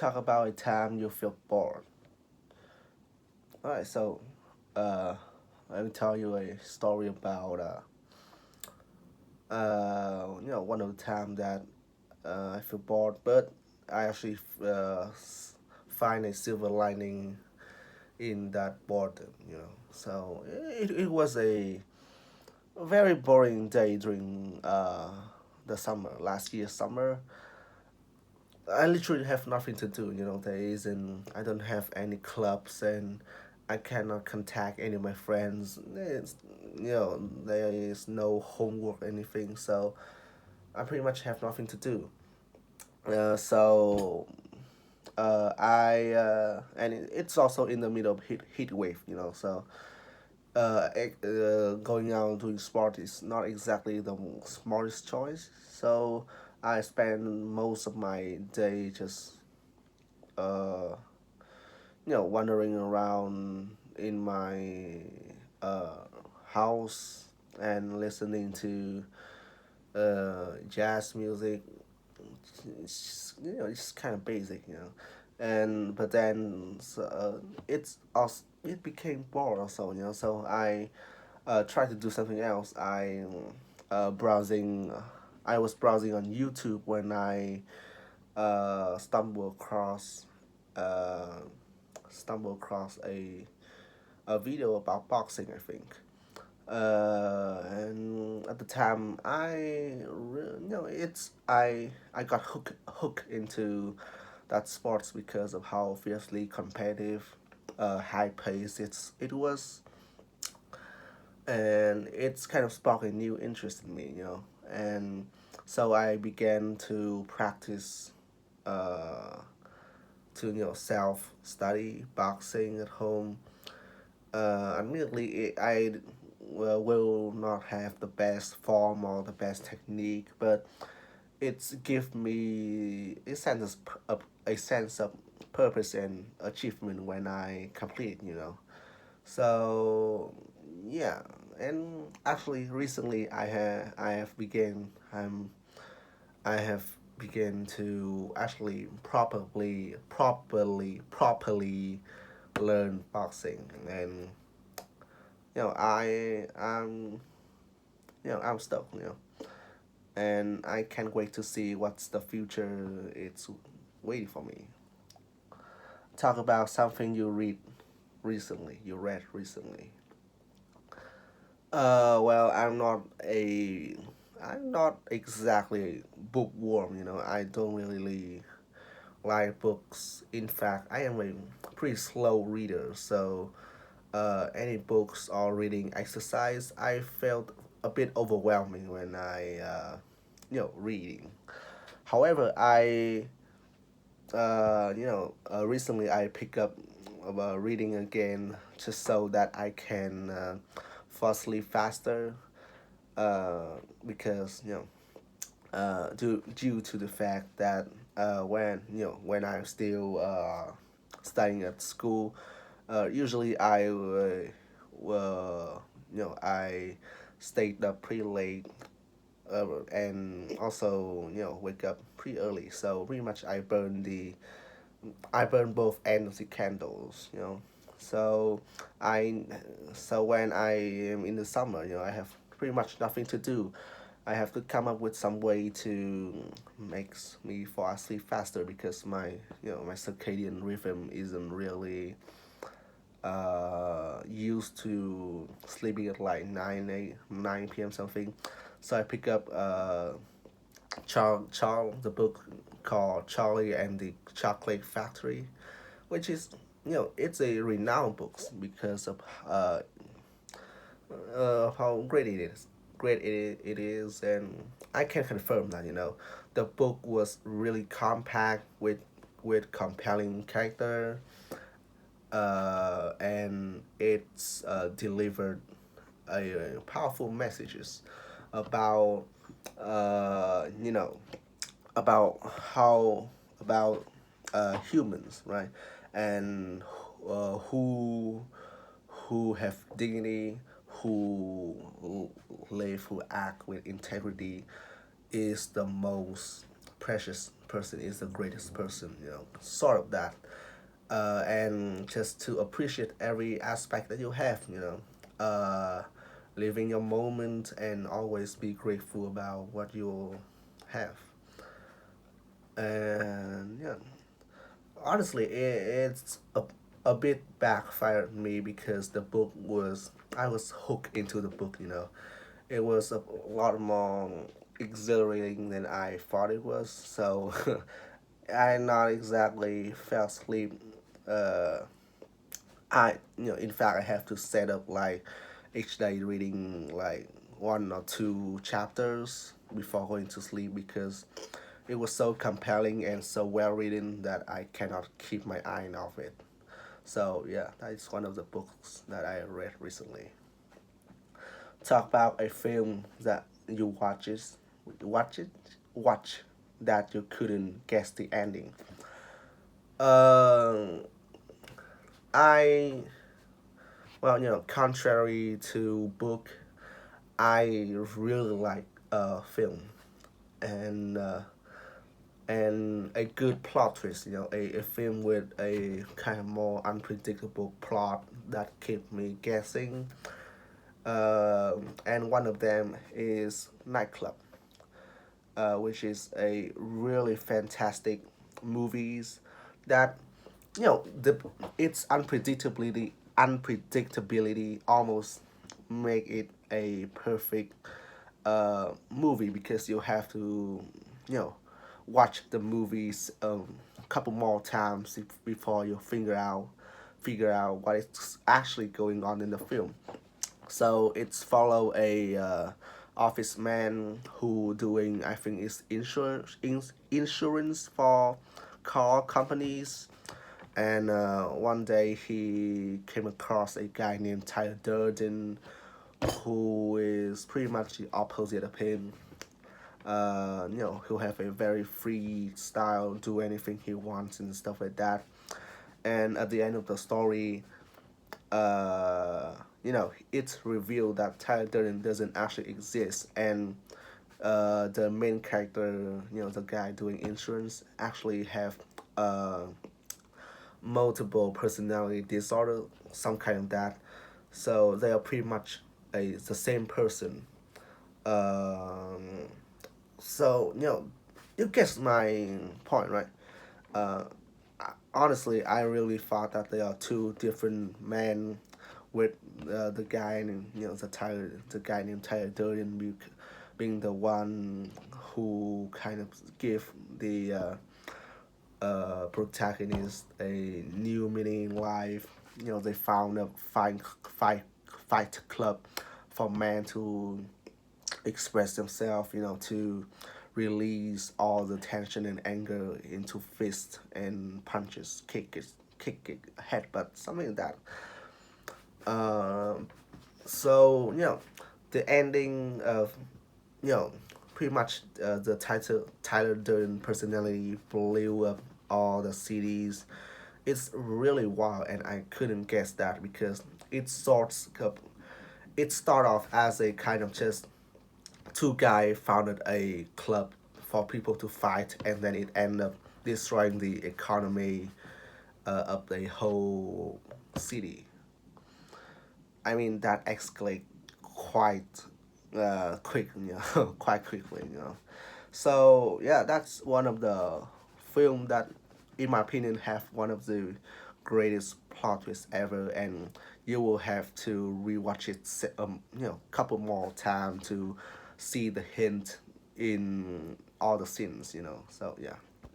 talk about a time you feel bored. All right, so uh, let me tell you a story about one of the time that I feel bored, but I actually find a silver lining in that boredom. So it was a very boring day during the summer, last year's summer. I literally have nothing to do. There isn't. I don't have any clubs, and I cannot contact any of my friends. There is no homework or anything, so I pretty much have nothing to do. So I and it's also in the middle of heat wave. So going out and doing sport is not exactly the smartest choice. So I spend most of my day just uh, wandering around in my uh, house and listening to jazz music. It's kind of basic. And but then it became bored also. So I tried to do something else. Browsing. I was browsing on YouTube when I stumbled across uh, a video about boxing, I think. And at the time, I got hooked into that sports because of how fiercely competitive, high pace it was, and it's kind of sparked a new interest in me. And so I began to practice, uh, to self study boxing at home. Admittedly, will not have the best form or the best technique, but it's give me a sense of purpose and achievement when I complete. So yeah, and actually recently I have begun to actually properly learn boxing, and I'm stoked, and I can't wait to see what's the future it's waiting for me. Talk about something you read recently. Well, I'm not exactly a bookworm. I don't really like books. In fact, I am a pretty slow reader, so any books or reading exercise, I felt a bit overwhelming when reading. However, recently I pick up reading again just so that I can fall asleep faster. Because due to the fact that when I'm still studying at school, usually I stayed up pretty late, and also wake up pretty early. So pretty much I burn both ends of the candles. So I so when I am in the summer, I have pretty much nothing to do. I have to come up with some way to makes me fall asleep faster because my circadian rhythm isn't really used to sleeping at like 9 p.m. something. So I pick up the book called Charlie and the Chocolate Factory, which is it's a renowned book because of how great it is, and I can confirm that the book was really compact with compelling character, and it's delivered powerful messages about you know about how about humans, right? And who have dignity, who live, who act with integrity, is the most person is the greatest person, you know, sort of that. And just to appreciate every aspect that you have, you know, living your moment and always be grateful about what you have. And yeah, honestly, it's a bit backfired on me because the book was I was hooked into the book. You know, it was a lot more exhilarating than I thought it was. So I not exactly fell asleep. Uh, in fact, I have to set up like each day reading like one or two chapters before going to sleep because it was so compelling and so well written that I cannot keep my eye off it. So yeah, that is one of the books that I read recently. Talk about a film that you watch it, watch that you couldn't guess the ending. Um, I contrary to book, I really like film and a good plot twist. You know, a film with a kind of more unpredictable plot that keep me guessing. And one of them is Nightclub, which is a really fantastic movies that the its unpredictability almost make it a perfect movie because you have to you know watch the movies a couple more times before you figure out what is actually going on in the film. So it's follow a office man who doing I think is insurance for car companies, and one day he came across a guy named Tyler Durden, who is pretty much the opposite of him. He'll have a very free style, do anything he wants and stuff like that. And at the end of the story, it's revealed that Tyler Durden doesn't actually exist, and the main character, the guy doing insurance, actually have uh, multiple personality disorder, some kind of that. So they are pretty much the same person. Um, so you guess my point, right? Uh, Honestly, I really thought that they are two different men, with the guy named the guy named Tyler Durden being the one who kind of give the protagonist a new meaning in life. They found a fight club for men to express themselves. To release all the tension and anger into fists and punches, kick it, headbutt, something like that. Um, so the ending of you know pretty much the title Tyler Durden personality blew up all the cities. It's really wild, and I couldn't guess that because it sorts up. It start off as a kind of just two guy founded a club for people to fight, and then it ended up destroying the economy of the whole city. I mean that escalate quite quick, quite quickly, So yeah, that's one of the film that, in my opinion, have one of the greatest plot twists ever, and you will have to rewatch it, couple more time to see the hint in all the scenes. So yeah.